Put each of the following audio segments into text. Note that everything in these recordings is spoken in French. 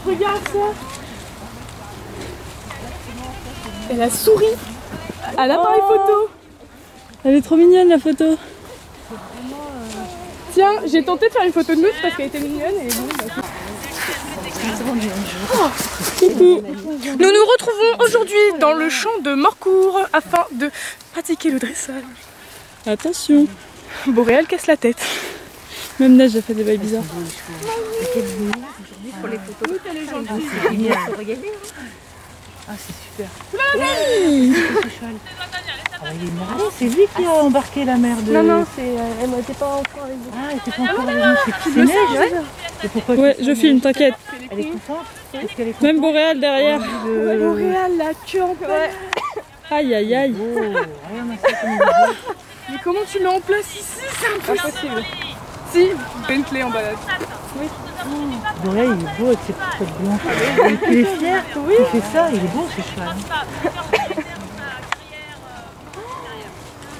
Regarde ça. Elle a souri à l'appareil photo. Elle est trop mignonne la photo. Tiens, j'ai tenté de faire une photo de nous parce qu'elle était mignonne et bon, bah, coucou. Nous nous retrouvons aujourd'hui dans le champ de Morcourt afin de pratiquer le dressage. Attention. Boréal casse la tête. Même Neige a fait des bails bizarres. Pour les photos. Ah, c'est super. C'est lui qui a embarqué la mère de... Non, elle n'était pas encore avec vous. Ah, elle était pas encore avec nous. C'est qui, Neige? Et pourquoi Ouais, je filme, t'inquiète. Elle est contente? Est-ce qu'elle est contente? Même Boréal derrière. Boréal, la queue en place. Aïe aïe aïe. Oh, rien à ça comme idée. Mais comment tu mets en place ici? C'est impossible. Si, Bentley en balade. Oui. Boréal, il est beau avec ses petites têtes blanches. Il est fier. Oui. Il fait ça, il est beau ce cheval.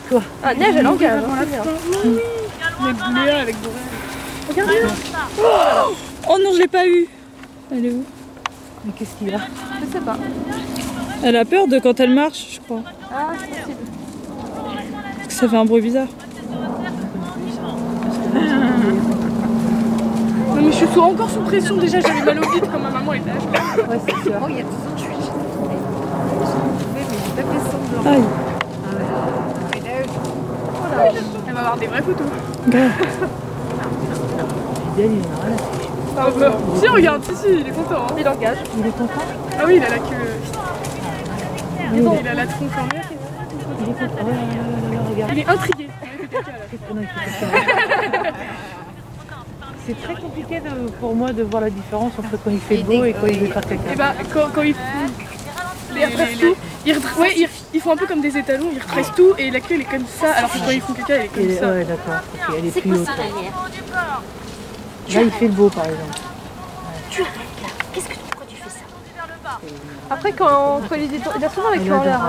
Quoi? Ah, Neige, elle engage. Oui. Mais Léa avec Boréal. Regardez. Oh non, je l'ai pas eu. Elle est où? Mais qu'est-ce qu'il y a? Je sais pas. Elle a peur de quand elle marche, je crois. Ah, c'est possible. Parce que ça fait un bruit bizarre. Non mais je suis encore sous pression déjà, j'avais mal au bide quand ma maman était là. Ouais, c'est sûr. Oh, il y a 12 ans, je suis mais j'ai tapé semblant. Aïe. Elle va avoir des vraies photos. Grave. Fidèle, il en a rien à faire. Si, regarde, si, il est content. Hein. Il engage. Il est content? Ah oui, il a la queue. Il a la tronche en l'air. Il est content. Oh là là là, regarde. Il est intrigué. C'est très compliqué pour moi de voir la différence entre quand il fait beau et quand il veut faire caca. Et bah, quand ils font. Ils font un peu comme des étalons, ils retracent tout et la queue elle est comme ça, alors que quand ils font caca elle est comme ça. Ouais, d'accord. Okay, elle est plus haute. Là, il fait le beau par exemple. Tu arrêtes là. Pourquoi tu fais ça? Après, quand il a souvent la queue en l'air.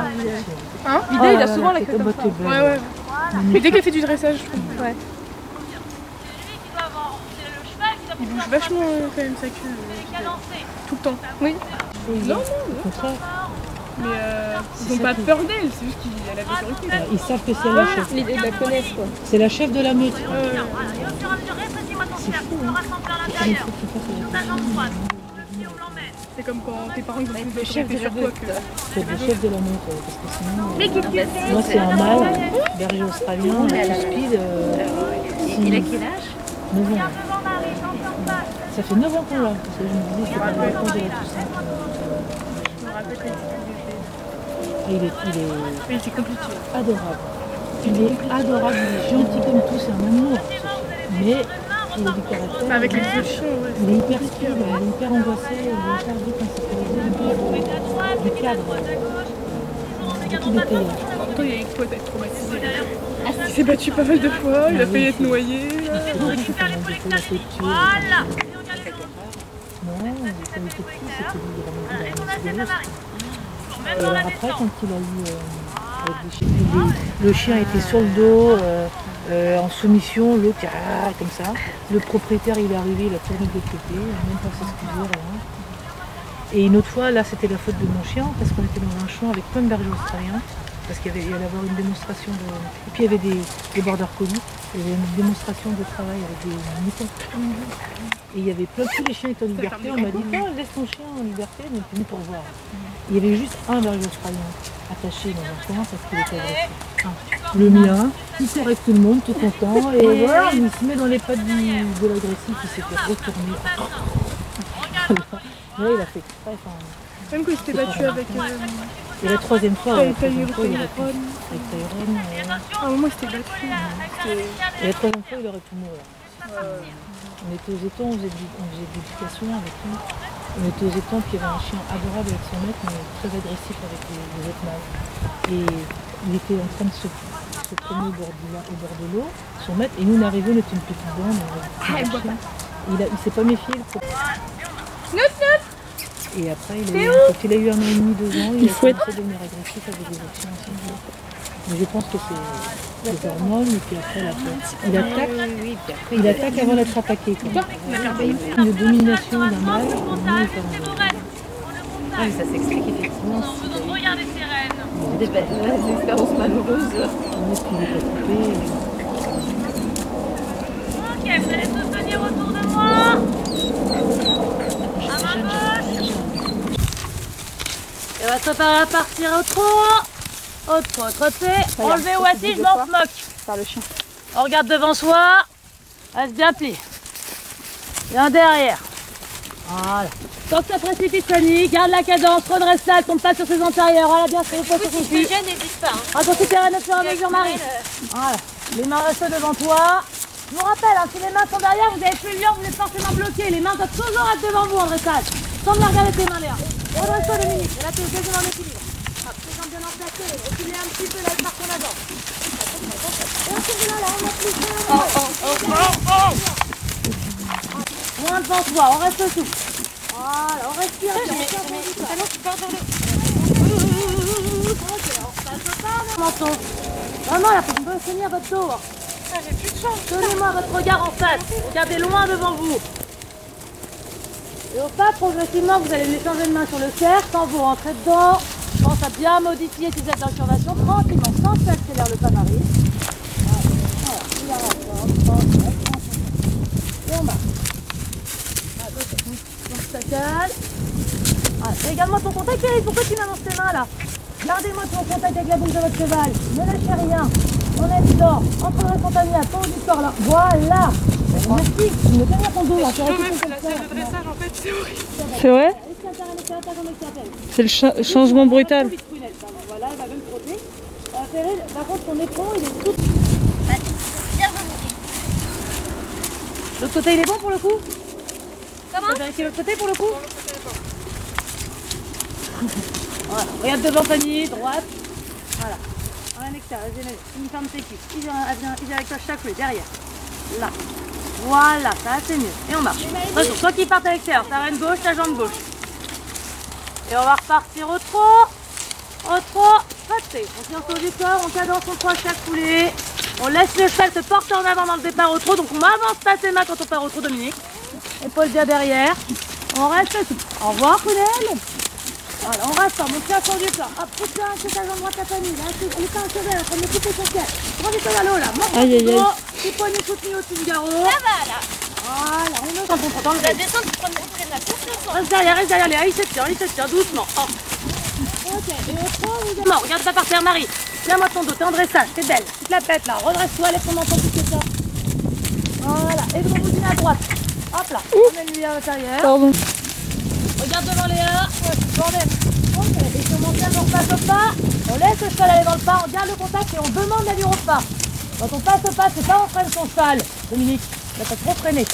Hein? Il a souvent la queue comme ça. Ouais. Mais dès qu'elle fait du dressage, je trouve. Ouais. Il bouge vachement quand même sa queue. Tout le temps. Oui. Non. Mais ils n'ont pas peur d'elle, c'est juste qu'elle avait sur le cul. Ils savent que c'est la chef. Ils la connaissent quoi. C'est la chef de la meute. C'est fou, C'est comme quand tes parents ils ont le chef sur toi que... C'est le chef de la meute, parce que sinon... Moi c'est un mâle, berger australien, tout speed. Il a quel âge? 9 ans. Ça fait 9 ans qu'on l'a, parce que je me disais que c'était pas la vacances de la Toussaint. Je me rappelle quand Il était compliqué. Adorable. Il est adorable, il est gentil comme tout, c'est un amour. Mais il a du caractère. Avec les yeux chiens, ouais. Il est hyper speed, il est hyper angoissé, il est hyper vite insécurisé, du cadre. Beaucoup d'étayage. Pourtant, il y a une fois d'être traumatisé. Il s'est battu pas mal de fois, il a failli être noyé. Non, quand il était petit, c'était lui, il a et alors après, quand il a eu le chien était sur le dos, en soumission, l'autre comme ça. Le propriétaire il est arrivé, il a tourné de l'autre côté, il n'a même pas s'excuser, rien. Et une autre fois, là c'était la faute de mon chien, parce qu'on était dans un champ avec plein de bergers australiens, parce qu'il y allait avoir une démonstration de... Et puis il y avait des border collies, il y avait une démonstration de travail avec des moutons. Et il y avait plein de tous les chiens étaient en liberté, on m'a dit oh, laisse ton chien en liberté, mais venu pour voir. Il y avait juste un berger australien attaché dans un coin parce qu'il était agressif. Le mien, il correcte tout le monde, tout content, et voilà, il se met dans les pattes de l'agressif, il s'est fait retourner. Là, il a fait exprès. Même quand il s'était battu avec... Et la troisième fois, avec Tyrone. À un moment, il s'était battu. Et la troisième fois, il aurait pu mourir. On était aux étangs, on faisait de l'éducation avec lui. On était aux étangs, puis il y avait un chien adorable avec son maître, mais très agressif avec les autres mâles. Et il était en train de se promener au bord de l'eau, son maître, et nous on arrivait, on était une petite bande. Il s'est pas méfié. Et après, quand il a eu 1 an et demi, 2 ans, il a commencé à devenir agressif avec les autres chiens. Mais je pense que c'est les hormones et puis après la peur. Il attaque avant d'être attaqué. Une domination d'un mâle, Ah, mais ça s'explique effectivement. Regardez ces reines. Des expériences malheureuses. Ok, vous allez tous venir autour de moi. À ma gauche. Et on va se préparer à partir au trot. Au trot, trotter. Enlevez ou assis, je m'en moque. Par le chien. On regarde devant soi. Reste bien plié. Bien derrière. Voilà. Quand ça précipite, Fanny, garde la cadence, redresse là, tombe pas sur ses antérieurs. Voilà, bien fait, pas sur son cul. N'hésite pas. Attention, tes rênes au fur et à mesure, Marie. Voilà. Les mains restent devant toi. Je vous rappelle, hein, si les mains sont derrière, vous avez plus le lion, vous êtes forcément bloqué. Les mains doivent toujours être devant vous en dressage. Sans me regarder tes mains, Léa. Redresse-toi 2 minutes. Et là, tu es quasiment en équilibre. Hop, tes jambes bien enplacées. Reculez un petit peu, là, par ton avant. Et on là, on a plus moins devant toi, on reste souple. Voilà, on respire. Menton. Vraiment, il faut me tenir votre dos. J'ai plus de chance. Donnez-moi votre regard en face. Regardez loin devant vous. Et au pas, progressivement, vous allez les changer de main sur le cercle sans vous rentrer dedans. Je pense à bien modifier ces actes d'incurvation tranquillement, sans que ça accélère le pas, Marie. Voilà, et on marche. Ça cale. Regarde-moi ton contact, Eric. Pourquoi tu m'avances tes mains là? Gardez-moi ton contact avec la bouche de votre cheval. Ne lâchez rien. On est dedans. Entre le spontané, à ton du corps là. Voilà. Merci. Tu me tenir ton dos là. C'est la salle de dressage en fait, c'est horrible. C'est vrai? C'est le changement brutal. Voilà, elle va même frotter. Par contre, ton éperon, il est tout. L'autre côté, il est bon pour le coup? Comment? Tu vas vérifier l'autre côté pour le coup? Voilà, regarde devant Fanny, droite. Voilà. En extérieur, une ferme tes cuisses. Il vient avec toi chaque fois, derrière. Là. Voilà, ça c'est mieux. Et on marche. Attention, toi qui partes à l'extérieur, ta reine gauche, ta jambe gauche. Et on va repartir au trot. Au trot, frotter. On tient autour du corps, on cadence son trot à chaque foulée. On laisse le cheval se porter en avant dans le départ au trot. Donc on avance pas ses mains quand on part au trot, Dominique. Épaule bien derrière. On reste souple. Au revoir, Prunelle. Voilà, on reste pas, mon pied sur du corps. Hop, pousse-toi, c'est ta jambe droite, ta famille. Là, elle est pas un cheval, en train de me couper son ciel. Prends du sol à l'eau, là. Monte Aïe, aïe, aïe. Petit poignet soutenu au-dessus du garrot. Ça va là. Voilà, on est dans le La descente, tu prends la confiance. Reste derrière, Léa. Il se tient, doucement. Oh. Ok, et au trot, vous non, regarde pas par terre, Marie. Tiens-moi ton dos, t'es en dressage, t'es belle. Tu te la pètes, là. Redresse-toi, laisse ton menton pousser ça. Voilà, et vous boutez à droite. Hop là, emmène-lui à l'intérieur. Pardon. Regarde devant Léa. Bordel. Ok, et si on monte bien, on passe au pas. On laisse le cheval aller dans le pas, on garde le contact et on demande l'allure au pas. Quand on passe au pas, c'est pas on freine son cheval. Dominique, il n'a pas trop freiné.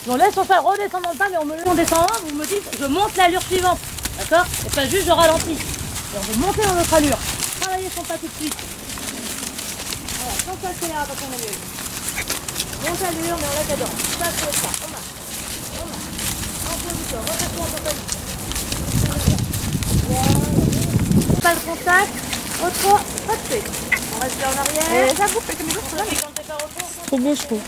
On laisse son cheval redescendre dans le pas, mais on descend un, vous me dites, je monte l'allure suivante. D'accord? Et pas juste je ralentis. Et on veut monter dans notre allure. Travailler son pas tout de suite. Voilà, sans s'accélérer quand on est mieux. Monte l'allure, mais on la cadence. Ça, c'est ça. On marche. On marche. En position, redescends en compagnie. Pas le contact, au trot, pas de fait. On reste bien en arrière. Ça boucle comme une ours. Trop beau, je trouve.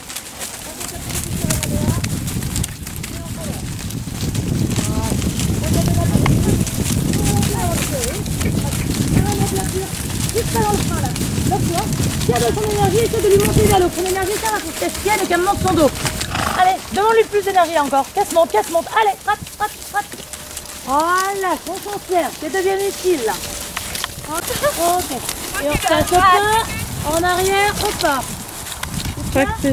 Juste pas dans le frein là. D'accord. Tiens de son énergie, essaie de lui monter vers l'eau. Son énergie, ça va pour qu'elle tienne et qu'elle monte son dos. Allez, demande-lui plus d'énergie encore. Casse-monte. Allez, frappe. Voilà, concentre, qu'elle devienne utile là. Ok. Et on passe au pas, en arrière, au pas. Tracté.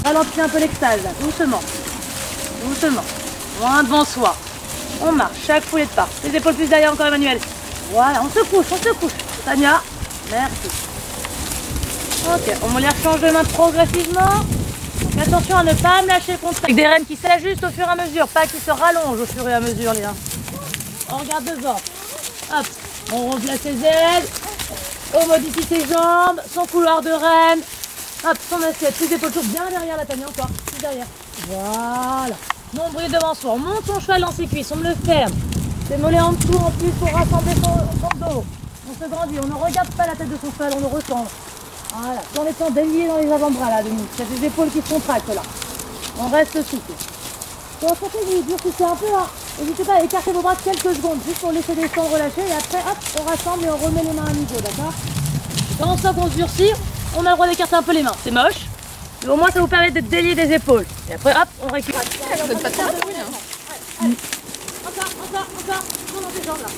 Ralentis un peu l'extase là, doucement. Loin devant soi. On marche, chaque foulée de pas. Les épaules plus derrière encore, Emmanuel. Voilà, on se couche. Tania, merci. Ok, on me les rechange de main progressivement. Donc attention à ne pas me lâcher le contact. Avec des rênes qui s'ajustent au fur et à mesure, pas qui se rallongent au fur et à mesure, Léa. On regarde devant. Hop, on replace ses ailes. On modifie ses jambes, son couloir de reine. Hop, son assiette, ses épaules toujours bien derrière la Tania encore. Plus derrière. Voilà. Nombril devant soi. On monte son cheval dans ses cuisses, on me le ferme. Ses mollets en dessous en plus pour rassembler son dos. On se grandit. On ne regarde pas la tête de son cheval, on le ressent. Voilà, en étant délié dans les avant-bras là, Denis. Il y a des épaules qui se contractent là. On reste souple. Et à côté, vous durcissez un peu là. N'hésitez pas à écarter vos bras quelques secondes, juste pour laisser descendre, relâcher. Et après, hop, on rassemble et on remet les mains à niveau, d'accord? Quand on sent qu'on se durcit, on a le droit d'écarter un peu les mains. C'est moche, mais au moins ça vous permet de délier des épaules. Et après, hop, on récupère. Ça donne pas trop de bruit, hein. Encore, dans tes jambes là.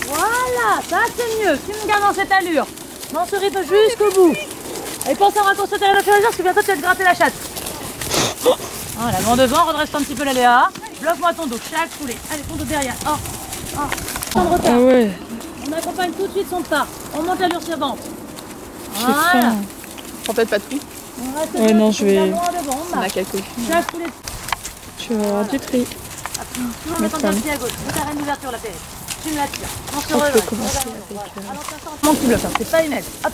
Voilà, ça c'est mieux. Tu me gardes dans cette allure. Dans ce rythme jusqu'au bout. Et pensez à raccourcir tes réflexes parce que bientôt tu vas te gratter la chatte. Voilà, loin devant, redresse un petit peu la Léa. Bloque-moi ton dos, chaque foulée. Allez, ton dos derrière. Temps de retard. Ah ouais, On accompagne tout de suite son pas. On monte l'allure suivante. j'ai Voilà. faim. Prends peut-être pas tout. On reste Ouais, bien, non, tu je vais- loin devant, on On a marche. quelques. Chaque foulée. Tu vas avoir du tri. Toujours mettre un pied à gauche. Mets ta reine d'ouverture la pérille. Tu me la tires. On se Je vais redresse. commencer Regarde, avec, voilà. Alors, tiens, ça, manque qui bloque, hein. C'est pas une aide. Hop.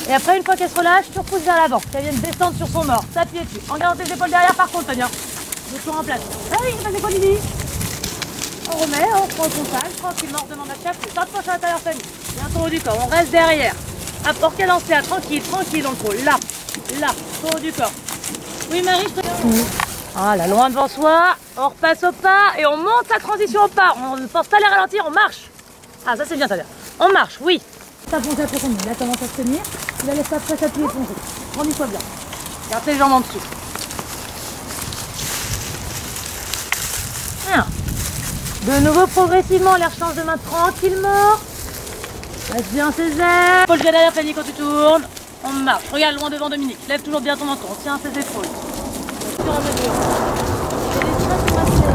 Et après, une fois qu'elle se relâche, tu repousses vers l'avant. Qu'elle vienne descendre sur son mort. S'appuyer dessus. En gardant tes épaules derrière, par contre, Tania. Toujours en place. Ah oui, vas-y, quoi, Lily? On remet, on prend le contact, tranquillement, on demande à chaque fois. Pas de poche à l'intérieur, Fanny. Bien ton haut du corps, on reste derrière. Hop, pour qu'elle lance là, tranquille, dans le col. Là, ton haut du corps. Oui, Marie, je te... Voilà, loin devant soi, on repasse au pas et on monte sa transition au pas. On ne pense pas les ralentir, on marche. Ah, ça c'est bien, ça bien. On marche, oui. Ça fonce après ton nez, là commence à se tenir. Tu la laisses pas après s'appuyer foncer. Rendis-toi bien. Garde tes jambes en dessous. Bien. De nouveau, progressivement, l'air change de main tranquillement. Laisse bien ses ailes. Paul, derrière, Fanny, quand tu tournes. On marche. Regarde loin devant Dominique. Lève toujours bien ton menton. On tient ses épaules. Sur la mesure. Et les traits sont assez.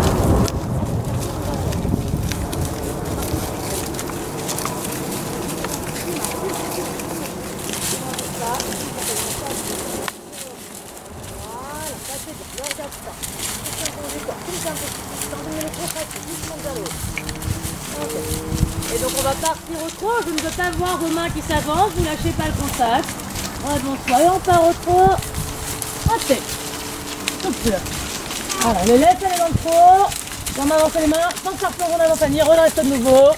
Et donc on va partir au trot, je ne veux pas voir vos mains qui s'avancent, vous lâchez pas le contact. Voilà, bonsoir, et on part au trot. Raté. Souple. Voilà, les laisse aller dans le trot. On avance les mains, sans que ça replonge en avant Fanny, redresse de nouveau.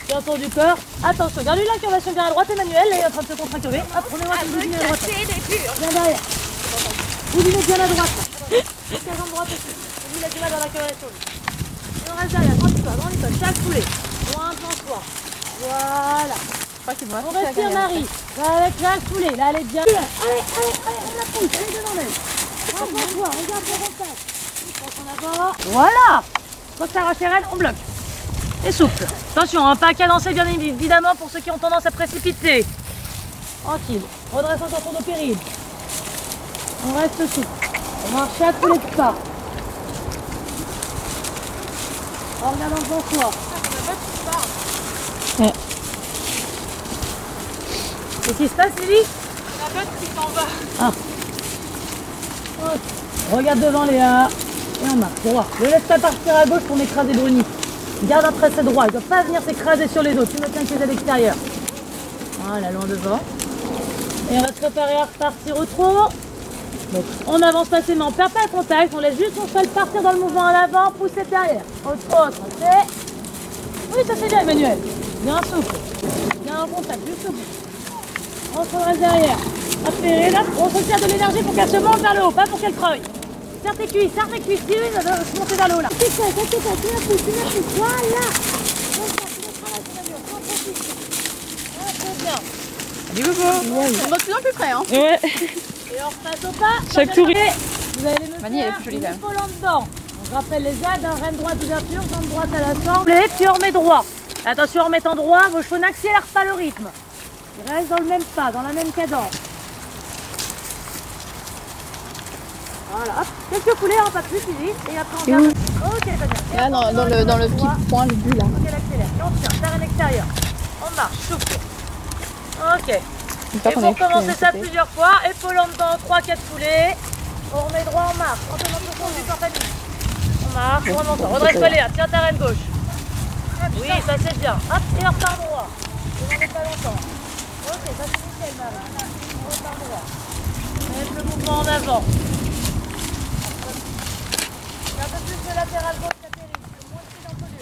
Bien tour du corps. Attention, garde l'incurvation bien à droite, Emmanuel, là il est en train de se contracter. Hop, prenez-moi une boudine à droite. Bien derrière. Boudinez bien à droite. Juste la jambe droite aussi. Vous la mal dans l'incurvation. Et on reste derrière, grandis-toi, chaque foulée. Loin devant soi. Voilà. On respire Marie. Avec chaque foulée. Là, elle est bien. Allez, on la pousse. Allez devant elle. Devant toi, regarde le contact. On prend en avant. Voilà. Quand ça rache les rênes, on bloque. Et souple. Attention, pas cadencé bien évidemment pour ceux qui ont tendance à précipiter. Tranquille. Redresse encore ton dos péril. On reste souple. On marche chaque foulée de pas. En regardant devant soi. Ouais. Qu'est-ce qui se passe, Lily? La botte qui s'en va. Ah. Ok. Regarde devant Léa. Et on marche droit. Ne laisse pas partir à gauche pour m'écraser Bruni. Garde un tracé droit. Il ne doit pas venir s'écraser sur les dos. Tu me tiens que à l'extérieur. Voilà, loin devant. Et on va se préparer à repartir au trot. Donc, on n'avance pas ses mains, on ne perd pas le contact. On laisse juste son cheval partir dans le mouvement à l'avant, pousser derrière. Au trot, tracé. Oui, ça c'est bien, Emmanuel. Bien souple. Bien en contact, juste au bout. On se redresse derrière. Affairé, là, on se sert de l'énergie pour qu'elle se monte vers le haut, pas pour qu'elle creuse. Serre tes cuisses, tire, ça va se monter vers le haut là. C'est ça, tu la pousses, voilà. C'est bien. Allez, Bobo. On va de plus en plus près, hein. Ouais. Et on repasse au pas. Chaque tour. Vous allez me Mani, elle est faire plus jolie, une quand même. épaule en dedans. On rappelle les aides, reine droite d'ouverture, jambe droite à l'assemble. Puis on remet droit. Attention, en remettant droit, vos cheveux n'accélèrent pas le rythme. Ils restent dans le même pas, dans la même cadence. Voilà, hop, quelques foulées, pas plus, Lily. Et après on garde. Ok, très bien. Là, dans le petit point, le but, là. Ok, elle accélère. Et on tient, terrain extérieur. On marche, souple. Ok. Une Et pour commencer ça plusieurs fois, épaule en dedans, 3-4 foulées. On remet droit, on marche. On demande le conduit par famille. On marche, on remonte. Redresse-toi Léa, tiens ta reine gauche. Oui, ça c'est bien. Hop, et on repart droit. Ne demandez pas longtemps. Ok, ça c'est nickel, Marie. On repart droit. Mettre le mouvement en avant. Et un peu plus de latéral gauche, ça terrible. Moins de dans le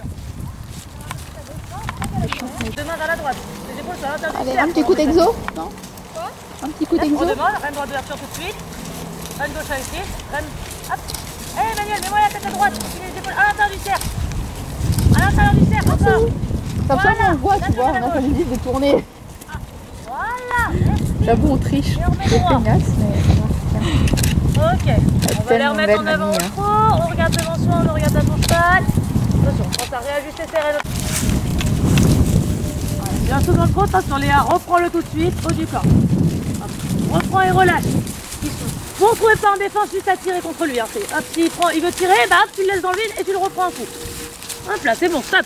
dur. Deux mains vers la droite. Les épaules sur l'intérieur du Allez, cercle. un petit coup d'exo, non? Quoi? Un petit coup d'exo. On demande, reine droite d'ouverture tout de suite. Reine gauche avec pied. Reine. Hop. Hé Emmanuel, mets-moi la tête à droite. Les épaules à l'intérieur du cercle. À l'intérieur du cercle, encore. Comme ça, Voilà. on voit, tu vois, on a comme dit de tourner. Voilà. Merci. J'avoue, on triche. Et on remet C'est droit. feignasse, mais ça va. Ok. On va les tellement remettre en belle, avant au Mamie, hein. trot. On regarde devant soi, on regarde à son cheval. Attention, on pense à réajuster ses rênes. Bien tout dans le trot, attention Léa, reprends-le tout de suite, haut du corps. Hop. Reprends et relâche. Vous ne trouvez pas en défense, juste à tirer contre lui. Hein. Hop, il veut tirer, bah hop, tu le laisses dans le vide et tu le reprends un coup. Hop là, c'est bon, stop.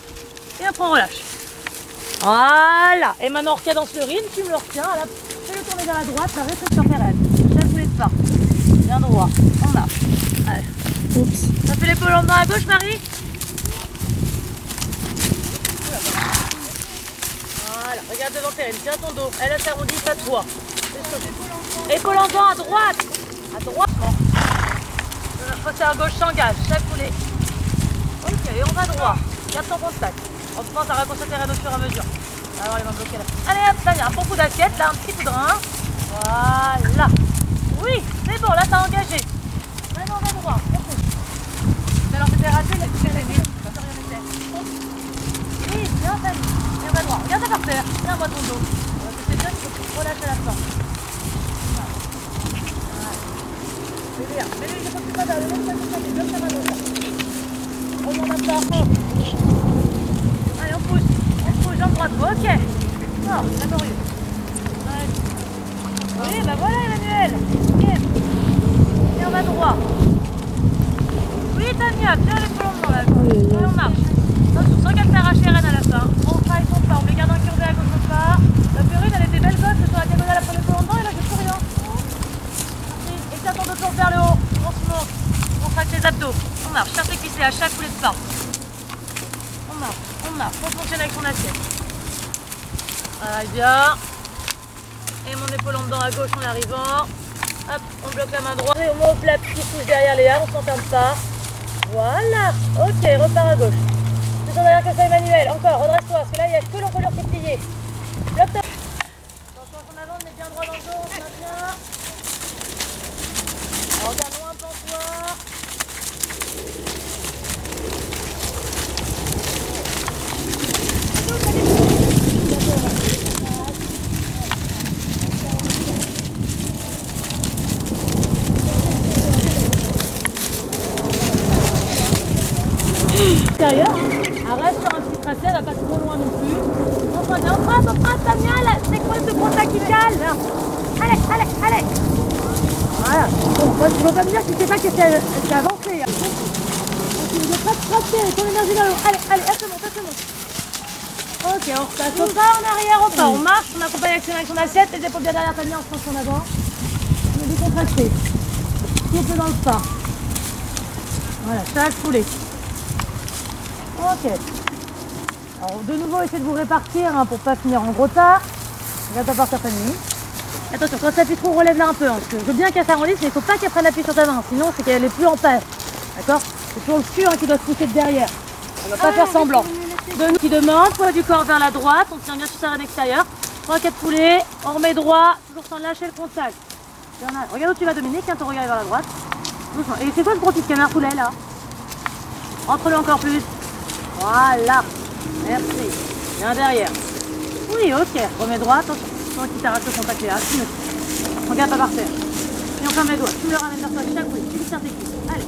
Et après on relâche. Voilà. Et maintenant on recadence le rythme, tu me le retiens. Là, fais-le tourner vers la droite, ça reste sur tes rênes. Chaque poulet de pas. Bien droit, on marche. Allez. Oups. Ça fait l'épaule en main à gauche, Marie. Voilà, regarde devant Perrine, tiens ton dos. Elle s'arrondit, pas toi. Épaule en avant à droite. À droite. Côté à gauche s'engage, chaque poulet. Ok, et on va droit. Garde ton contact. On pense à raccrocher tes rênes au fur et à mesure. On va avoir les mains bloquées là. Allez hop, là il y a un bon coup d'assiette, là un petit coup de rein. Voilà. Oui, c'est bon, là t'as engagé. Maintenant on va droit. On pousse. Alors c'était raté, là tu fais les nuits. Oui, bien Fanny. Et on va droit. Regarde par terre. Tiens-moi ton dos. C'est bien, il faut que tu te relâches à la fin. C'est bien. Mais lui, il ne faut pas d'aller. Même ça, c'est bien, ça va l'autre. On en a pas. Allez, on pousse. On pousse, en droite. Ok. Oh, laborieux. Oui, bah voilà Emmanuel. Et on va droit. Oui, Tania, bien les plombs là. Et on marche. Attention, sans qu'elle t'arrache les rênes à la fin. On fera et on part. On les garde incurvés à gauche au pas. La Périne, elle était belle gosse sur la diagonale après le plombs et là, j'ai plus rien. Merci. Et tiens ton dos de plomb vers le haut. On se monte. On traque les abdos. On marche. Cherche les cuissés à chaque poulet de pas. On marche. On marche. On fonctionne avec son assiette. Voilà, bien. Et mon épaule en dedans à gauche en arrivant. Hop, on bloque la main droite. Et au moins au plat, qui touche derrière Léa, on s'enferme pas. Voilà. Ok, repars à gauche. Plus en arrière que ça, Emmanuel. Encore, redresse-toi, parce que là, il n'y a que l'encolure qui est pliée. Bloque ta... Attention en avant, on met bien droit dans le dos, on se maintient. On regarde loin, pensoir. Extérieur, arrête sur un petit tracé, elle va pas trop loin non plus. On frappe, Tania, c'est quoi ce contact qui cale? Allez, allez, allez. Voilà. Bon, moi, tu vas pas me dire que tu sais pas qu'elle s'est avancée. Hein. Tu ne veux pas te tracter, ton énergie vers le haut. Allez, allez, elle se monte. Ok, on repasse au pas, en arrière, au pas. On marche, on accompagne avec son assiette, les épaules bien derrière Tania, on se penche en avant. On est décontracté. Souffle dans le pas. Voilà, chaque poulet. Ok. Alors de nouveau, essayez de vous répartir hein, pour pas finir en gros tard. Regarde pas par ta famille. Attention, quand ça appuie trop, relève-la un peu. Hein, parce que je veux bien qu'elle s'arrondisse, mais il faut pas qu'elle prenne appui sur ta main. Sinon, c'est qu'elle est plus en paix. D'accord? C'est toujours le cul hein, qui doit se pousser de derrière. On ne va pas faire semblant. De nous qui demande, poids du corps vers la droite. On tient bien sur sa reine extérieure. 3-4 poulets. On remet droit, toujours sans lâcher le contact. Regarde où tu vas, Dominique. Tiens ton regard vers la droite. Doucement. Et c'est quoi ce gros petit canard poulet là? Entre-le encore plus. Voilà, merci. Bien derrière. Oui, ok. Remets droit, attention. Toi qui t'arrache le contact Léa. Regarde pas par terre. Et on ferme les doigts. Tu me le ramènes vers toi chaque fois. Tu lui tiens tes cuisses. Allez.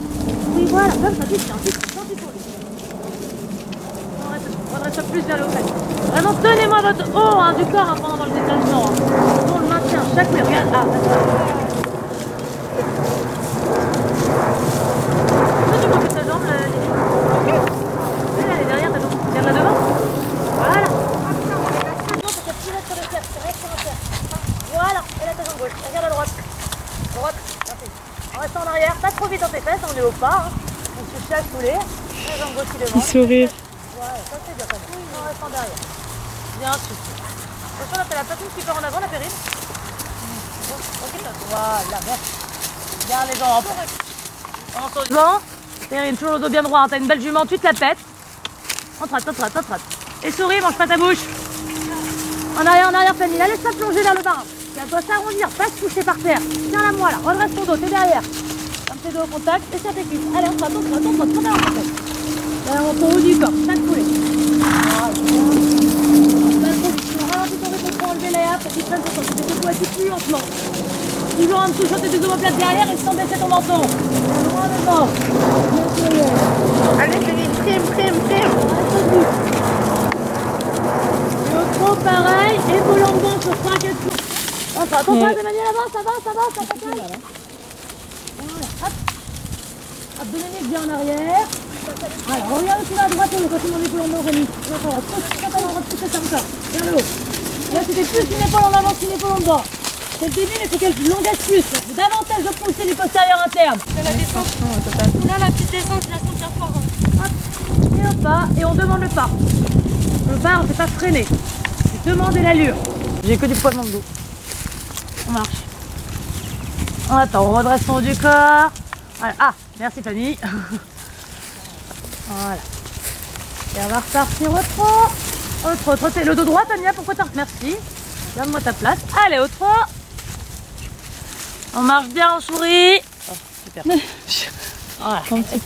Oui, voilà, comme ça, tu tiens. Redresse plus vers le haut. Vraiment, tenez-moi votre haut hein, du corps hein, pendant le détachement. Hein. On le maintient chaque fois. Regarde. Ah, tu peux ta jambe, Lily. Elle est derrière ta jambe. Tiens-la devant. Voilà. Voilà. Et là ta jambe gauche. Regarde à droite. Droite. Merci. On reste en arrière. Pas trop vite dans tes fesses. On est au pas. Hein. On se chaque poulet. La jambe gauche qui demande. Sourire. Voilà, ça c'est bien. On reste en derrière. Bien sûr. Attention, là t'as la patine qui part en avant, la Périne. Ok, voilà. Merci. Garde les jambes. On se devant. Périne, toujours le dos bien droit. T'as une belle jument, tu te la pètes. On traite. Et souris, mange pas ta bouche. En arrière, Fanny. Là, laisse-la plonger vers le bas. Elle doit s'arrondir, pas se coucher par terre. Tiens-la moi là, redresse ton dos, t'es derrière. Comme tes dos au contact, et sur tes cuisses. Allez, on se tourne, prends ta en contact. Là, on tourne haut du corps, chaque poulet. Pas trop vite, tu ralentis ton rythme pour enlever l'air, pour qu'il prenne son temps. Tu fais tes coups plus lentement. Toujours en dessous, sur tes deux omoplates derrière et sans baisser ton menton. Loin devant. Allez, fais vite, prime. Trop pareil, épaule en bas sur 3-4 coups. Attention, Emmanuel, avance, ça calme. Voilà, hop. Abdominaux bien en arrière. Voilà, regarde sur la droite, quand tu montes l'épaule en haut, Rémi. Quand on va pousser ça encore, vers le haut. Là, c'était plus une épaule en avant qu'une épaule en bas. C'est le début, mais il faut qu'elle longuesse plus. Il faut davantage de pousser les postérieurs internes. C'est la descente. Là, la petite descente, je la sens bien fort. Hop, et on part, et on demande le pas. Le pas, on ne fait pas freiner. Demandez l'allure. J'ai que du poids dans le dos. On marche. On attend, on redresse son haut du corps. Voilà. Ah, merci Fanny. Voilà. Et on va repartir au trot. C'est le dos droit, Tania, pourquoi t'as... Merci. Donne-moi ta place. Allez, au trot. On marche bien, on sourit. Oh, super.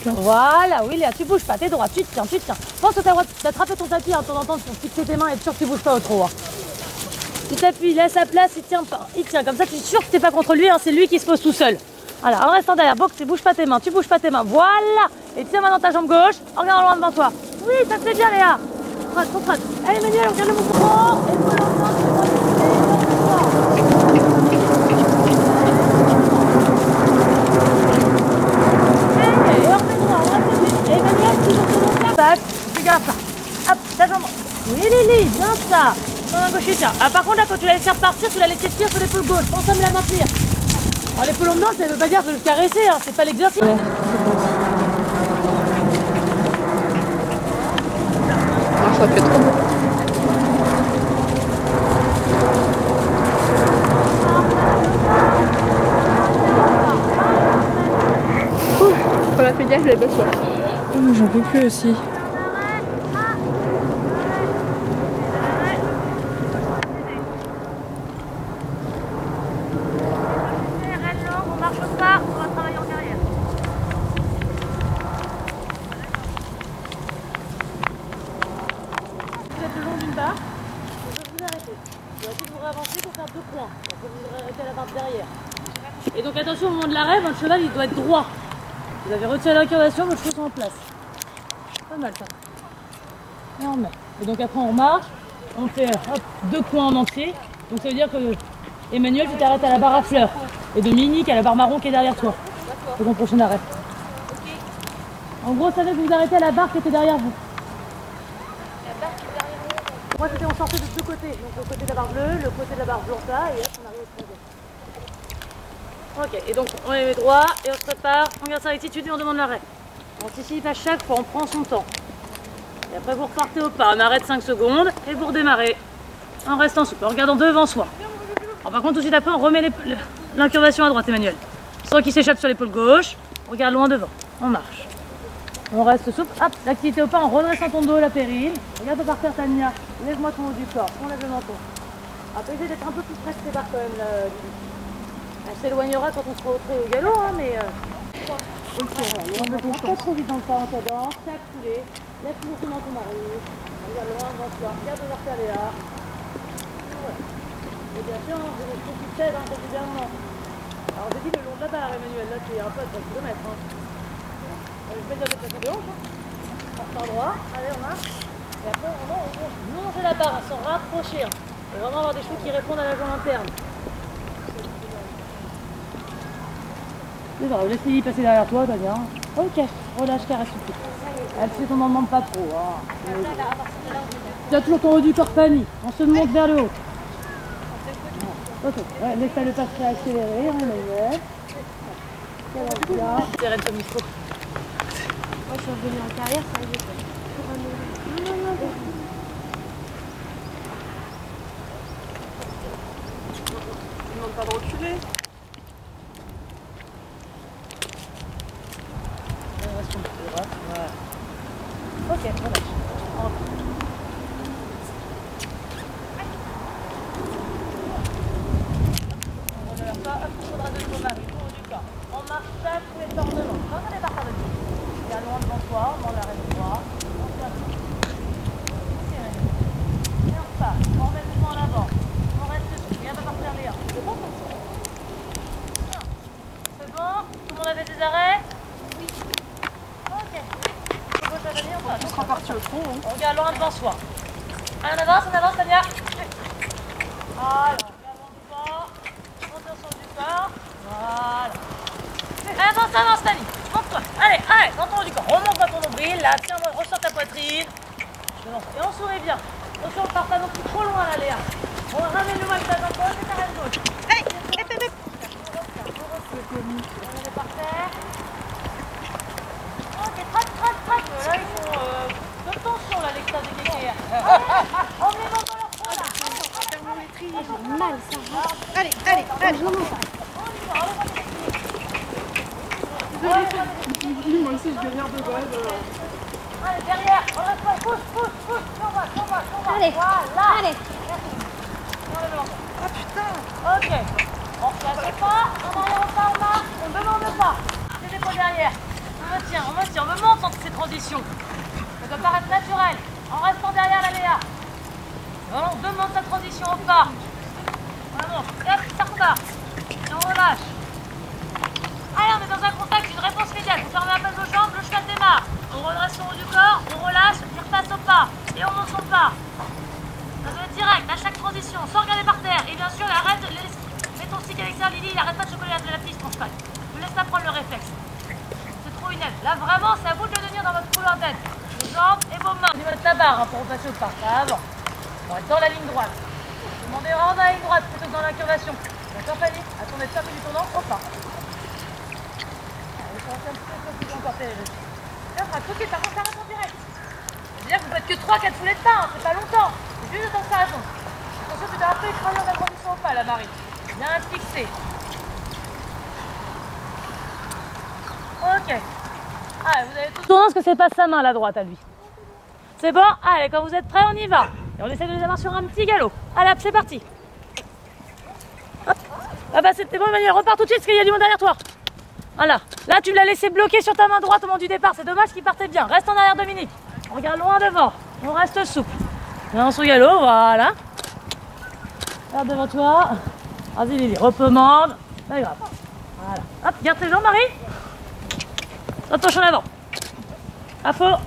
Voilà, oui Léa, tu bouges pas, t'es droit, tu te tiens. Pense que t'as le droit d'attraper ton tapis de temps en temps pour fixer tes mains et être sûr que tu bouges pas au trop. Hein. Tu t'appuies, laisse sa place, il tient pas. Il tient, comme ça tu es sûr que t'es pas contre lui, hein, c'est lui qui se pose tout seul. Voilà, en restant derrière, boxe, tu bouges pas tes mains, voilà. Et tiens maintenant ta jambe gauche, en regardant loin devant toi. Oui, ça te fait bien Léa. Trotte. Allez Emmanuel, on regarde le mouvement. Et pour tu gardes ça. Hop, ta jambe. Oui, Lily, bien ça. Dans la gauche, tiens. Ah, par contre, là, quand tu la laisses faire partir, tu la laisses tirer sur l'épaule gauche. Pense à me la maintenir. Alors, l'épaule en dedans, ça ne veut pas dire que je vais le caresser, hein. C'est pas l'exercice. Ouais, Ça fait trop beau. Pour la pédiatre, je l'ai pas soif. J'en peux plus aussi. On marche pas, on va travailler en carrière. Vous êtes le long d'une barre, je vais vous arrêter. Je vais essayer de vous avancer pour faire 2 points. Après vous arrêtez à la barre derrière. Et donc attention au moment de l'arrêt, votre cheval il doit être droit. Vous avez retiré l'incurvation, votre chevaux sont en place. Pas mal ça. Et on remet. Et donc après on marche, on fait hop, 2 points en entier. Donc ça veut dire que Emmanuel, tu t'arrêtes à la barre à fleurs. Et Dominique à la barre marron qui est derrière toi. Pour ton prochain arrêt. En gros, ça veut que vous arrêtez à la barre qui était derrière vous. La barre qui est derrière vous. Moi c'était on sortait de 2 côtés. Donc le côté de la barre bleue, le côté de la barre blanca et hop on arrive au troisième. Ok, et donc on les met droit et on se prépare, on garde sa rectitude et on demande l'arrêt. On anticipe à chaque fois, on prend son temps. Et après vous repartez au pas, on arrête 5 secondes et vous redémarrez en restant souple, en regardant devant soi. Alors, par contre tout de suite après on remet l'incurvation à droite Emmanuel. Sans qu'il s'échappe sur l'épaule gauche, on regarde loin devant, on marche. On reste souple, hop, l'activité au pas en redressant ton dos, la périne. Regarde par terre Tania, lève-moi ton haut du corps, on lève le menton. Alors essayer d'être un peu plus près de tes barres quand même là, Lily. On s'éloignera quand on sera au galop, hein, mais... Ok, on ne va pas trop vite dans le pas, on t'adore, tac, poulet, lève tout doucement ton mari, regarde loin devant toi, regarde vers ta Léa. Voilà. Et bien sûr, vous êtes tout qui t'aide, hein, régulièrement. Alors j'ai dit le long de la barre, Emmanuel, là tu es un peu à 3 km. Hein. Je vais dire de passer de hanche, on repart droit, allez on marche. Et après on longe la barre, sans rapprocher. Hein. Il faut vraiment avoir des chevaux qui répondent à la jambe interne. C'est vrai, laisse Lily passer derrière toi, t'as bien. Ok, relâche, caresse tout. Elle fait ton demande pas trop. Hein. Tu as toujours ton haut du corps Fanny. On se monte vers le haut. Ok, ouais, laisse le pas accélérer, hein, Emmanuel. Serrette comme il faut. Moi je suis revenue en carrière, ça y est. Non. Je ne demande pas de reculer. Voilà. Ok, relâche. droit, on demande l'arrêt droit. On tient. Ok, et on repart. On remet le mouvement en avant. On reste dessus. Regarde, pas partir les 1. C'est bon comme ça? C'est bon? Tout le monde avait des arrêts? Oui. Ok. On sera parti au fond. On regarde loin devant soi. Allez, on avance, Tania. Voilà, regarde devant. Monte au centre du corps. Voilà. Avance, Tani. Monte-toi. Allez, dans ton haut du corps. Remonte dans ton nombril. Là, tiens, ressort ta poitrine. Et on sourit bien. Attention, on ne part pas non plus trop loin, là, Léa. On ramène le max à gauche et t'arrêtes gauche. Allez, hop. On est par terre. Ok, traque. Là, ils font de tension, là, l'extase des kékés. On les monte dans leur front, là. Mal ça. Allez. Moi aussi, je derrière de base. Allez, derrière. On reste pas. Pousse. Tombe. Allez. Voilà. Allez. Ah putain. Ok. On replace pas. En arrière, on marche. On ne demande pas. Les épaules derrière. On me monte entre ces transitions. Ça doit paraître naturel. En restant derrière la Léa. On demande sa transition au pas. Vraiment. Et hop, ça repart. Et on relâche. Allez, on est dans un contact, une réponse médiale. Vous fermez la base aux jambes, le cheval démarre. On redresse son haut du corps, on relâche, il repasse au pas. Et on monte son pas. Ça doit être direct à chaque transition, sans regarder par terre. Et bien sûr, arrête, mets ton stick à l'extérieur, Lily, il arrête pas de chocolat la piste, ton cheval. Ne laisse pas prendre le réflexe. C'est trop une aide. Là, vraiment, c'est à vous de le tenir dans votre couloir d'aide. Vos jambes et vos mains. Au niveau de ta barre, pour repasser au pas. Ça avance. On va être dans la ligne droite. Demandez vraiment dans la ligne droite plutôt que dans l'incurvation. D'accord, Fanny? Attendez 5 minutes tournant, au pas. On va faire un petit peu plus encore TLG. Là, on fera tout de suite, par contre, ça reste en direct. C'est-à-dire que vous faites que 3-4 foulées de pas, hein, c'est pas longtemps. C'est juste le temps que ça réponde. Attention, tu dois un peu écraser dans la transition au pas, la Marie. Bien fixé. Ok. Allez, vous avez tout tourné parce que c'est pas sa main, la droite, à lui. C'est bon? Allez, quand vous êtes prêts, on y va. Et on essaie de les avoir sur un petit galop. Allez, hop, c'est parti. Hop. Ah bah c'était bon, Emmanuel, repars tout de suite parce qu'il y a du monde derrière toi. Voilà. Là, tu l'as laissé bloquer sur ta main droite au moment du départ. C'est dommage qu'il partait bien. Reste en arrière, Dominique. On regarde loin devant. On reste souple. Viens sur galop, voilà. Regarde devant toi. Vas-y, Lily, recommande. Pas grave. Voilà. Hop, garde tes jambes, Marie. Saute ton champ en avant. À faux.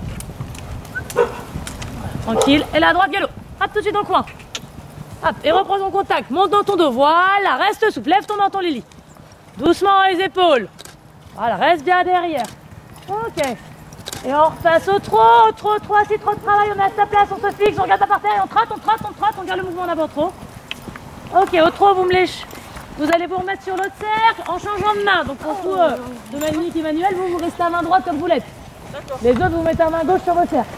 Tranquille. Et là, à droite, galop. Hop, tout de suite dans le coin. Hop, et reprends ton contact. Monte dans ton dos. Voilà. Reste souple. Lève ton menton, Lily. Doucement les épaules. Voilà, reste bien derrière. Ok. Et on repasse au trot, assis, trop de travail, on est à sa place, on se fixe, on regarde pas par terre et on trotte, on garde le mouvement en avant trop. Ok, au trot, vous allez vous remettre sur l'autre cercle en changeant de main. Donc pour vous, de Dominique et Emmanuel, vous restez à main droite comme vous l'êtes. Les autres, vous mettez à main gauche sur votre cercle.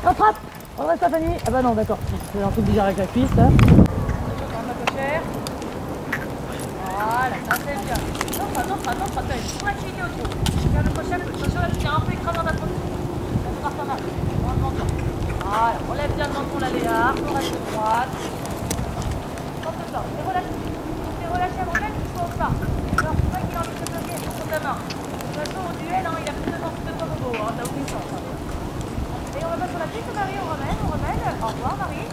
On trotte, on reste à Fanny. Ah bah non, d'accord, c'est un truc bizarre avec la cuisse là. Voilà, ça c'est bien. Non, t'as une bonne activité au trot. Regarde le crochet, attention là, tu tiens un peu écrasant ta trottinette. Ça se part en arrière. On le menton. Voilà, on lève bien le menton la Léa, on reste droite. Porte ça, fais relâcher avant même qu'il soit au pas. Alors, c'est pas qu'il a envie de se bloquer sur ta main. De toute façon, au duel, hein, il a plus de temps que toi, Bobo, hein, t'as aucune chance. Et on va pas sur la piste, Marie, on ramène. Au revoir, Marie.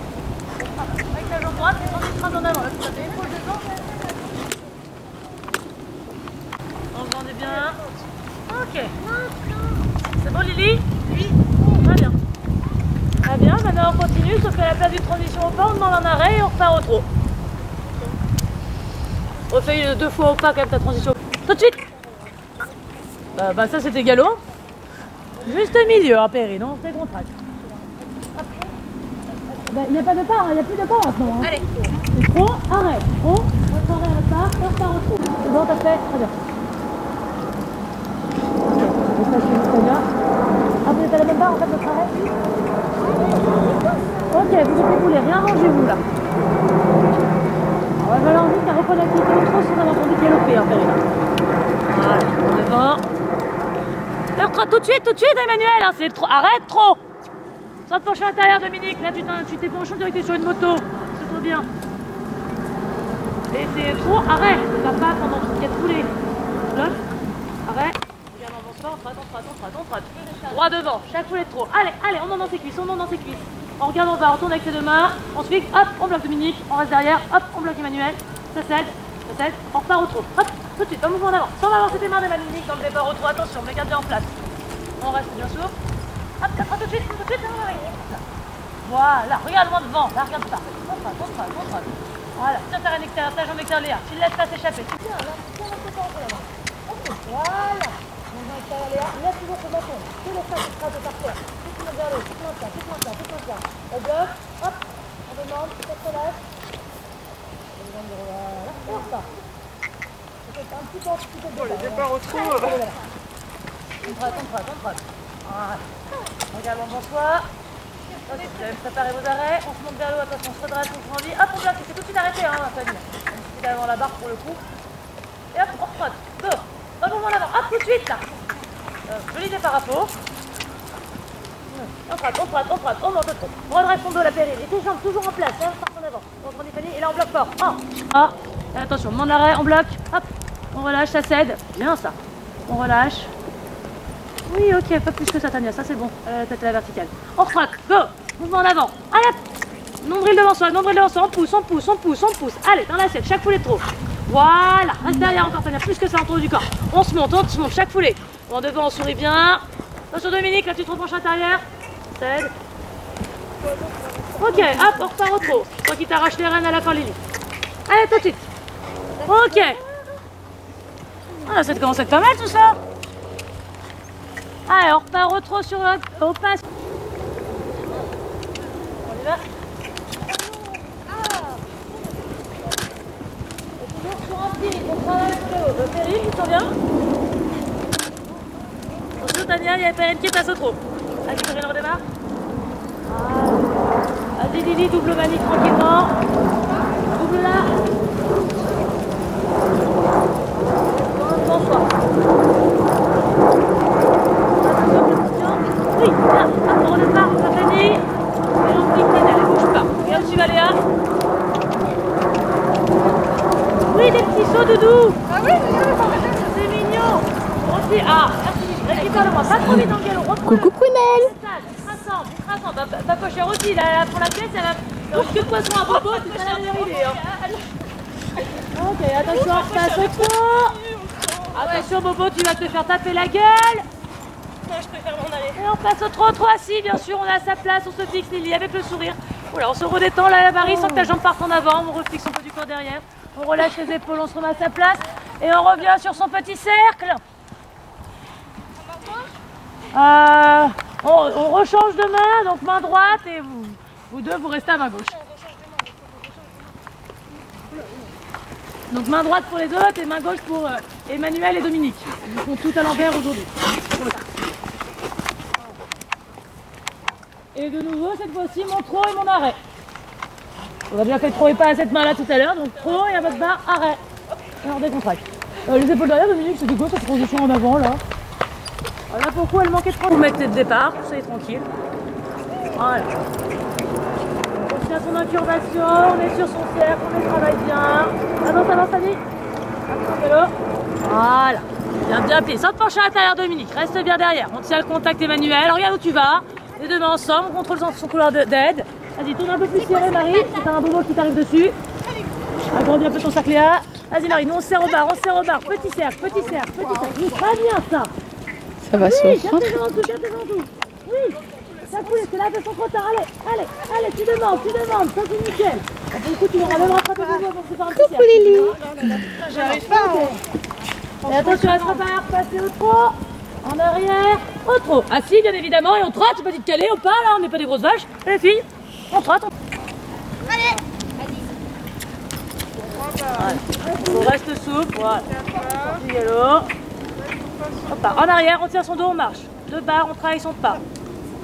Avec la jambe droite, et on écrase en avant. Là, tu vas épaule devant. On vendait bien. Ok. C'est bon, Lily? Oui. Très bien. Très bien, maintenant on continue, sauf qu'à la place d'une transition au pas, on demande un arrêt et on repart au trot. On fait 2 fois au pas quand même ta transition. Tout de suite. Bah ça c'était galop. Juste au milieu, hein, Perry, non? C'est contract. Il n'y a pas de pas, il n'y a plus de pas maintenant. Hein. Allez. Trot, arrête. Trot, arrête, on repart au trot. C'est bon, t'as fait? Très bien. Ah, vous êtes à la même barre en fait votre arrêt? Ok, vous êtes déboulé, rien rangez-vous là. On va envie qu'à reprendre l'activité au trot sans avoir envie de galoper, hein, Périna. Voilà, devant. Alors, tout de suite, Emmanuel, hein, c'est trop. Arrête trop. Sans te pencher à l'intérieur, Dominique. Là, tu t'es penché, on dirait que t'es sur une moto. C'est trop bien. Et c'est trop, arrête. Va pas pendant 4 foulées. Là, arrête. on trotte. Droit devant, chaque foulée de trop. Allez, on monte dans ses cuisses, On regarde en bas, on tourne avec ses deux mains, on se fixe, hop, on bloque Dominique, on reste derrière, hop, on bloque Emmanuel, ça cède, on repart au trot. Hop, tout de suite, un mouvement en avant. Sans avancer tes mains de Dominique dans le départ au trot, attention, mais garde bien en place. On reste bien sûr. Hop, tout de suite, Voilà, regarde loin devant, là, regarde ça. On trotte. Voilà, tiens ta reine extérieure, ta jambe extérieure, tu ne laisses pas s'échapper. Tiens, là, voilà. Laisse toujours ce bâton. Tu laisses pas s'échapper par terre. Tu montes vers l'eau, tu montes là. On bloque, hop, on demande, tu te relâches. Voilà, et on repart. Un petit peu de les départs au trou. On trotte. Voilà. Regarde devant soi. Ok, vous allez préparer vos arrêts. On se monte vers l'eau, attention, on se redresse, on se rendit. Hop, on bloque, c'est tout de suite arrêté, hein, Fanny. On se avant la barre pour le coup. Et hop, on retrotte. Go. Hop, on va en avant. Hop, tout de suite, là. Joli départ à faux. On trotte, on monte au trot. On redresse son dos, la pérille. Et tes jambes toujours en place, hein, part en avant. On se rendit, Fanny, et là, on bloque fort. Et attention, on demande l'arrêt, on bloque. Hop, on relâche, ça cède. Bien, ça. On relâche. Oui, ok, pas plus que ça, Tania, ça c'est bon. Tête à la verticale. On retraque, go. Mouvement en avant. Allez, hop. Nombril devant soi, on pousse. Allez, dans l'assiette, chaque foulée de trop. Voilà, reste derrière encore, Tania, plus que ça en tour du corps. On se monte, chaque foulée. Bon, devant, on sourit bien. Attention Dominique, là tu te repenches à l'intérieur. Cède. Ok, hop, on repart au trot. Toi qui t'arrache les rênes à la fin, Lily. Allez, tout de suite. Ok. Ah, ça commence à être pas mal tout ça. Allez, on repart au trot sur au passe. On y va. Et toujours sur un pied, on travaille sur le péril, tu te sens bien? Attention Tania, il y a Perrine qui passe au trot. Allez, Perrine redémarre. Vas-y Lily, double manie tranquillement. Double là. Bonsoir. Oui, là, on repart, ça finit. Et on clique, elle ne bouge pas. Regarde, tu vas Léa. Oui, des petits sauts, Doudou. Ah oui, c'est mignon. Aussi, merci. Récupère-le-moi, pas trop vite dans le galop. Coucou Prunelle. Traçant. Ta cochère aussi, elle prend la pièce, elle a que de poisson à bobo, c'est pas la meilleure idée. Ok, attention, on passe au trot. Attention Bobo, tu vas te faire taper la gueule. Non, je préfère m'en aller. Et on passe au trot assis, bien sûr, on est à sa place, on se fixe Lily avec le sourire. Oula, on se redétend là, la Marie, sans que ta jambe parte en avant, on refixe un peu du corps derrière. On relâche les épaules, on se remet à sa place. Et on revient sur son petit cercle. On rechange de main, donc main droite et vous deux, vous restez à main gauche. Donc main droite pour les autres et main gauche pour Emmanuel et Dominique. Ils font tout à l'envers aujourd'hui. Et de nouveau, cette fois-ci, mon trot et mon arrêt. On a bien fait trot et pas à cette main-là tout à l'heure, donc trot et à votre barre, arrêt. Et on décontracte. Les épaules derrière, Dominique, c'était quoi cette transition en avant là? Voilà pourquoi elle manquait de prendre. Vous mettez de départ, soyez tranquille. Voilà. On tient son incurvation, on est sur son cercle, on travaille bien. Avance, Fanny. Voilà. Bien plié. Sans te pencher à l'intérieur, Dominique. Reste bien derrière. On tient le contact, Emmanuel. Regarde où tu vas. Les deux mains ensemble, on contrôle son couloir d'aide. Vas-y, tourne un peu plus serré, Marie. Si t'as un bobo qui t'arrive dessus. Agrandis un peu ton cercle, Léa. Vas-y, Marie, nous on serre au bar, Petit cercle. Oui, très bien ça. Ça va oui, garde tes jambes en dessous. Oui, ça coule, c'est là, de son trop tard. Allez, tu demandes, ça c'est nickel. Du coup, tu l'auras même rattrapé de nouveau pour se faire un petit cercle. Coucou Lily. J'arrive pas. Et attention à se préparer, passer au trot, en arrière, au trot. Assis, bien évidemment, et on trotte, pas dit de caler, on part là, on n'est pas des grosses vaches. Les filles, on trotte. Allez. On reste souple, voilà. Petit galop. Hop, en arrière, on tient son dos, on marche. Deux barres, on travaille son pas.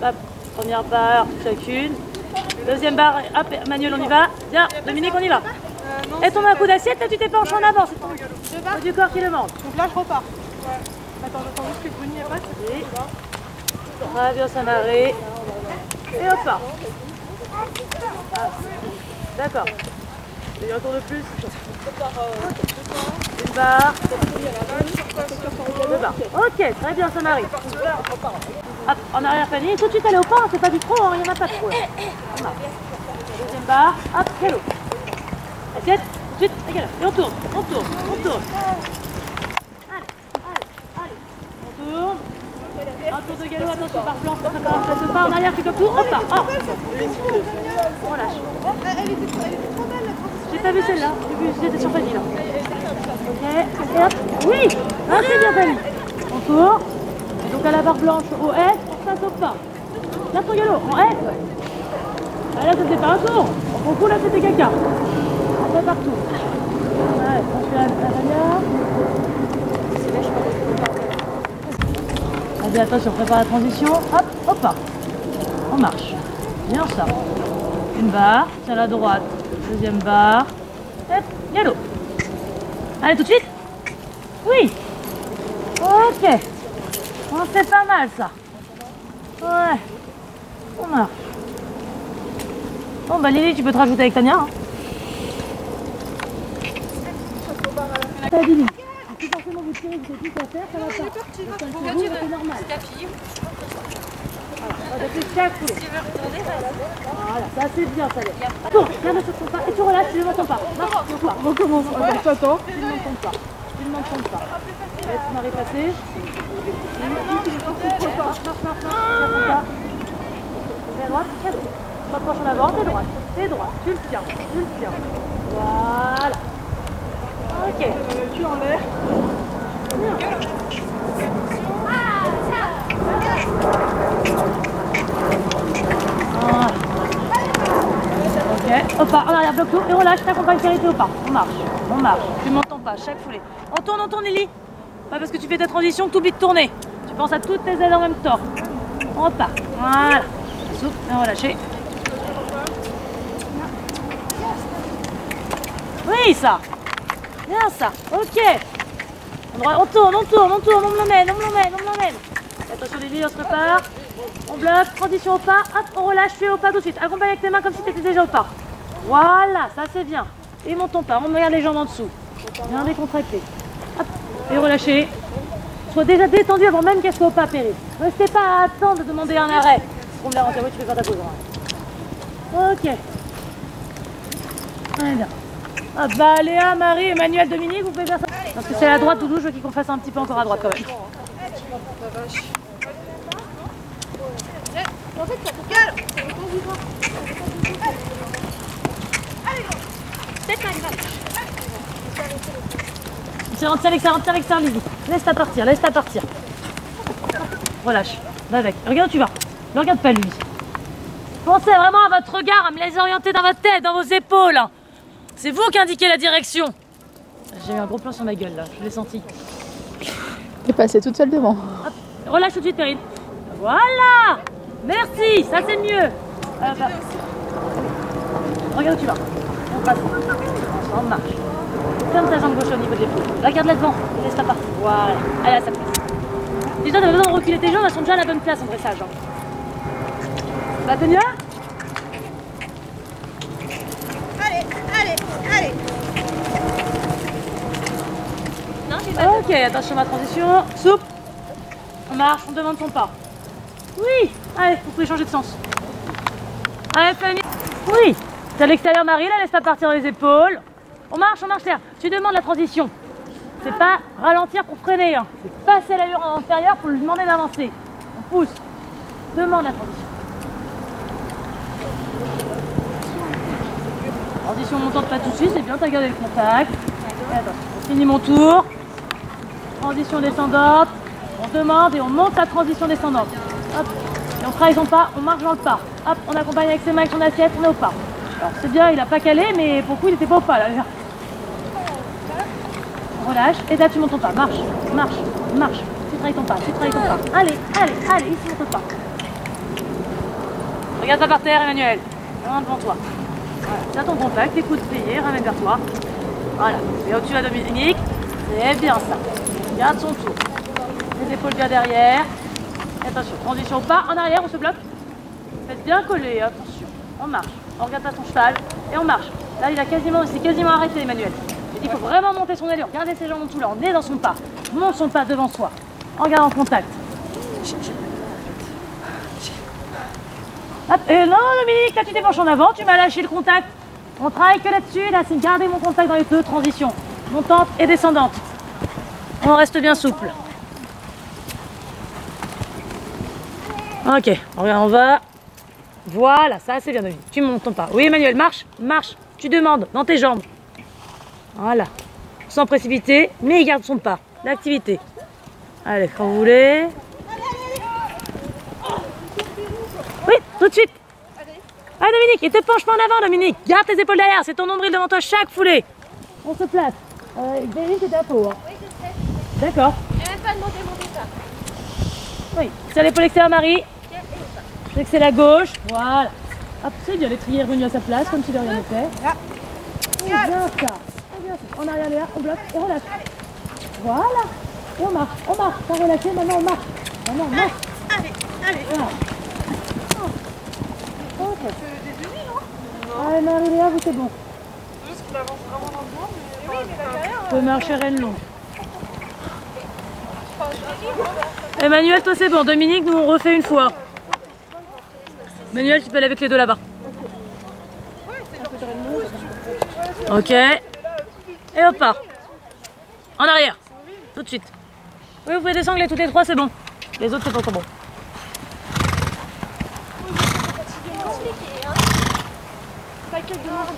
Hop, première barre, chacune. Deuxième barre, hop, Manuel, on y va. Viens, Dominique, on y va. Et ton un coup d'assiette, là tu t'es penché en avant, c'est ton du corps qui le manque. Donc là, je repars. Ouais. Attends, j'attends juste que Bruni arrête. Très bien s'amarrer. Et hop là. D'accord. Et un tour de plus. Une barre. Deux barres. Ok, très bien, ça m'arrive. Hop, en arrière panier. Tout de suite aller au pas, c'est pas du trop, il n'y en a pas trop. Deuxième barre. Hop, galop. Assiette, tout de suite, égal. Et on tourne, on tourne, on tourne. Allez. On tourne. Un tour de galop, attention par blanc, ça prépare un pas en arrière, tu comme tout, on part. Oh. On lâche. Elle était trop belle la transition. J'ai pas vu celle-là, j'ai vu, j'étais sur Fanny là. Ok, et hop, oui, c'est bien Fanny. On tourne, et donc à la barre blanche au S, ça saute pas. Là ton galop, en S. Ah, là c'était pas un tour, au coup là c'était caca. On fait partout. Ouais, on fait la manière. Vas-y, attention, on prépare la transition. Hop, hop, on marche. Bien ça. Une barre, tiens la droite. Deuxième barre. Hop, galop. Allez, tout de suite. Oui. Ok. Oh, c'est pas mal ça. Ouais. On marche. Bon, bah Lily, tu peux te rajouter avec Tania. Hein. T'as Lily. Si forcément vous tirez, vous savez plus quoi faire, ça va pas. C'est normal. Voilà, depuis chaque coup. Voilà, ça c'est bien, ça l'est. Attends, garde sur ton pas et tu relâches, tu ne m'entends pas. Marche, pas. Recommence, attends. Tu ne m'entends pas. Tu ne m'entends pas. Laisse Marie passer. Marche. T'es à droite, t'es droite. Rapproche en avant, t'es droite. T'es droite. Tu le tiens. Voilà. Ok. Tu en l'air. Ok, au pas, en arrière, bloque tout et on lâche, t'accompagnes Carité au pas. On marche. Tu m'entends pas, chaque foulée. On tourne Lily. Pas parce que tu fais ta transition que tu oublies de tourner. Tu penses à toutes tes aides en même temps. On repart. Voilà. Souple et on va lâcher. Oui, ça. Bien ça. Ok. On tourne, on me l'emmène. Attention Lily, on se prépare. On bloque, transition au pas, hop, on relâche, tu es au pas tout de suite. Accompagne avec tes mains comme si tu étais déjà au pas. Voilà, ça c'est bien. Et monte ton pas, on regarde les jambes en dessous. Bien décontracté. Hop, et relâchez. Sois déjà détendu avant même qu'elle soit au pas, Péri. Restez pas à attendre de demander un arrêt. Pour me la rentrer, oui, tu peux faire ta pause. Ok. Très bien. Hop, bah Léa, Marie, Emmanuel, Dominique, vous pouvez faire ça. Parce que c'est à droite, Doudou, je veux qu'on fasse un petit peu encore à droite quand même. En fait, ça te gueule. Allez, Tiens, tiens avec ça, Lily. Laisse-la partir. Relâche, va avec. Regarde où tu vas. Ne regarde pas lui. Pensez vraiment à votre regard, à me les orienter dans votre tête, dans vos épaules. C'est vous qui indiquez la direction. J'ai eu un gros plan sur ma gueule là, je l'ai senti. T'es passée toute seule devant. Hop. Relâche tout de suite, Perrine. Voilà. Merci, ça c'est mieux. Regarde où tu vas. On passe. On marche. Ferme ta jambe gauche au niveau de l'épaule. Regarde là devant. Laisse ta partie. Voilà. Allez à sa place. Déjà, tu as besoin de reculer tes jambes, elles sont déjà à la bonne place en dressage. Va Tania. Allez. Ok, attention à ma transition. Souple. On marche, on demande son pas. Oui. Allez, vous pouvez changer de sens. Allez, Fanny. Oui. C'est à l'extérieur, Marie, là, laisse pas partir les épaules. On marche, terre. Tu demandes la transition. C'est pas ralentir pour freiner. Hein. C'est passer l'allure antérieure pour lui demander d'avancer. On pousse. Demande la transition. Transition montante pas tout de suite, c'est bien, t'as gardé le contact. Et attends, on finit mon tour. Transition descendante. On demande et on monte la transition descendante. Hop. Et on travaille son pas, on marche dans le pas. Hop, on accompagne avec ses mains, avec son assiette, on est au pas. Alors c'est bien, il a pas calé, mais pour le coup il était pas au pas là. Relâche, et là tu montes ton pas, marche. Tu travailles ton pas, Allez, ici monte le pas. Regarde pas par terre, Emmanuel. Vraiment devant toi. Voilà, tiens ton contact, tes coudes pliés, ramène vers toi. Voilà, et où tu vas Dominique, c'est bien ça. Garde son tour. Les épaules bien derrière. Et attention, transition au pas, en arrière, on se bloque. Faites bien coller, attention. On marche, on regarde pas son cheval et on marche. Là, il s'est quasiment arrêté, Emmanuel. Il faut vraiment monter son allure. Gardez ses jambes en dessous, là. On est dans son pas. Monte son pas devant soi. En gardant contact. Hop. Et non, Dominique, là, tu t'es penché en avant. Tu m'as lâché le contact. On travaille que là-dessus. Là, c'est garder mon contact dans les deux transitions. Montante et descendante. On reste bien souple. Ok, on va. Voilà, ça c'est bien, Dominique. Tu montes ton pas. Oui, Emmanuel, marche, marche. Tu demandes dans tes jambes. Voilà. Sans précipiter, mais il garde son pas. L'activité. Allez, quand vous voulez. Oui, tout de suite. Allez, Dominique, et te penche pas en avant, Dominique. Garde tes épaules derrière, c'est ton nombril devant toi chaque foulée. On se place. Dominique, c'est à peau. Hein. Oui, je sais. D'accord. Et même pas demander mon état. Oui, c'est l'épaule extérieure, Marie. Je sais que c'est la gauche. Voilà. Hop, c'est bien, l'étrier est revenu à sa place, comme si de rien n'était. C'est bien ça. C'est bien ça. En arrière, Léa, on bloque et relâche. Voilà. Et on marche. On marche. Pas relâché, maintenant on marche. Maintenant on marche. Allez. Voilà. Ok. Allez, Marie, Léa, vous c'est bon. Juste qu'il avance vraiment dans le bois. Oui, mais la carrière. On peut marcher reine longue. Emmanuel, toi c'est bon. Dominique, nous on refait une fois. Emmanuel, tu peux aller avec les deux là-bas. Ok. Et hop part. En arrière. Tout de suite. Oui, vous pouvez descendre les toutes les trois, c'est bon. Les autres, c'est pas encore bon.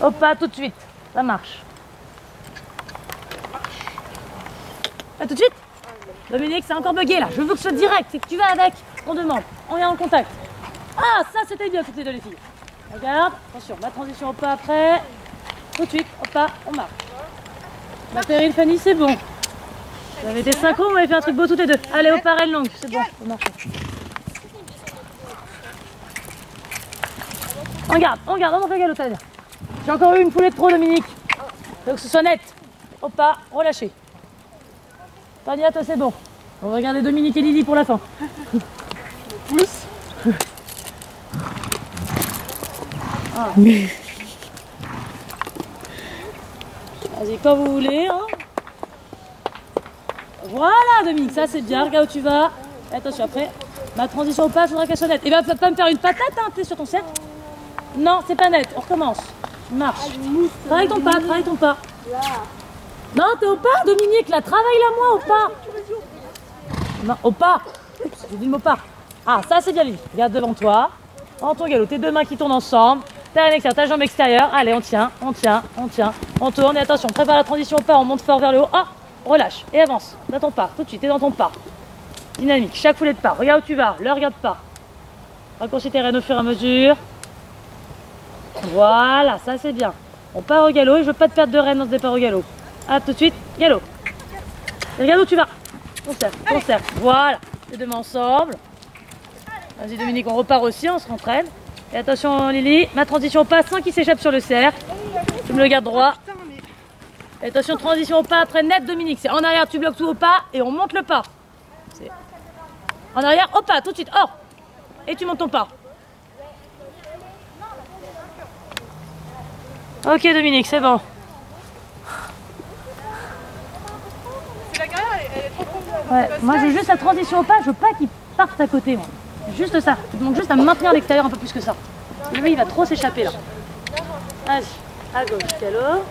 Hop pas, tout de suite. Ça marche. Ah, tout de suite. Dominique, c'est encore bugué là. Je veux que ce soit direct. C'est que tu vas avec. On demande. On vient en contact. Ah, ça c'était bien toutes les deux les filles. Regarde, attention, ma transition au pas après. Tout de suite, au pas, on marche. Matériel Fanny, c'est bon. Vous avez été synchro, vous avez fait un truc beau toutes les deux. Allez, au pas, elle longue, c'est bon, on marche. On garde, on monte le galop, Tania. J'ai encore eu une foulée de trop, Dominique. Faut que ce soit net. Au pas, relâchez. Tania, toi c'est bon. On va regarder Dominique et Lily pour la fin. Pousse. Ah. Vas-y, quand vous voulez. Hein. Voilà, Dominique, ça c'est bien. Regarde où tu vas. Et attention, après, ma transition au pas, il faudra qu'elle soit nette. Et va pas me faire une patate, hein, t'es sur ton cercle. Non, c'est pas net. On recommence. Marche. Travaille ton pas, travaille ton pas. Non, t'es au pas, Dominique, là. Travaille-la moi au pas. Non, au pas. J'ai dit le mot pas. Ah, ça c'est bien, Lily. Regarde devant toi. En ton galop, tes deux mains qui tournent ensemble. Ta jambe extérieure. Allez, on tient. On tourne et attention, prépare la transition au pas, on monte fort vers le haut. Ah, relâche et avance. Dans ton pas, tout de suite, t'es dans ton pas. Dynamique, chaque foulée de pas. Regarde où tu vas, le regarde pas. Raccourcis tes rênes au fur et à mesure. Voilà, ça c'est bien. On part au galop et je veux pas te perdre de rênes dans ce départ au galop. Ah, tout de suite, galop. Et regarde où tu vas. On serre. Voilà, les deux mains ensemble. Vas-y Dominique, on repart aussi, on se rentraîne. Et attention Lily, ma transition au pas sans qu'il s'échappe sur le cercle. Tu me le gardes droit. Et attention, transition au pas après net Dominique. C'est en arrière, tu bloques tout au pas et on monte le pas. En arrière, au pas, tout de suite, hors. Et tu montes ton pas. Ok Dominique, c'est bon. La carrière, elle est trop profonde. Ouais, moi je veux juste la transition au pas, je veux pas qu'il parte à côté moi. Juste ça, il demande juste à maintenir l'extérieur un peu plus que ça. Lui il va trop s'échapper là. Vas-y, à gauche, galop.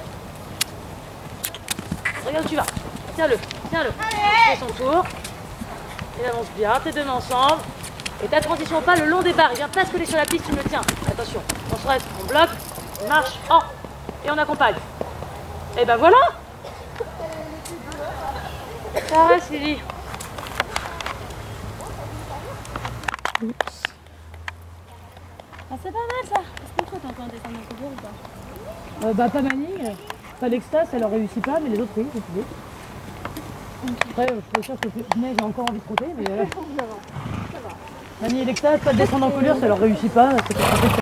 Regarde où tu vas, tiens-le. Fais son tour. Il avance bien, tes deux mains ensemble. Et ta transition au pas le long des barres, il vient pas se coller sur la piste, tu me le tiens. Attention, on se reste, on bloque, on marche, et on accompagne. Et ben voilà. Ça va Sylvie. Ah, c'est pas mal ça. Est-ce que toi t'as encore un dessin d'un cours ou pas? Pas Manning, pas l'extase, elle en réussit pas, mais les autres oui, c'est tout. Après, je suis sûre que j'ai encore envie de trotter, mais Manning et l'extase, pas de descendre en colure, ça leur réussit pas.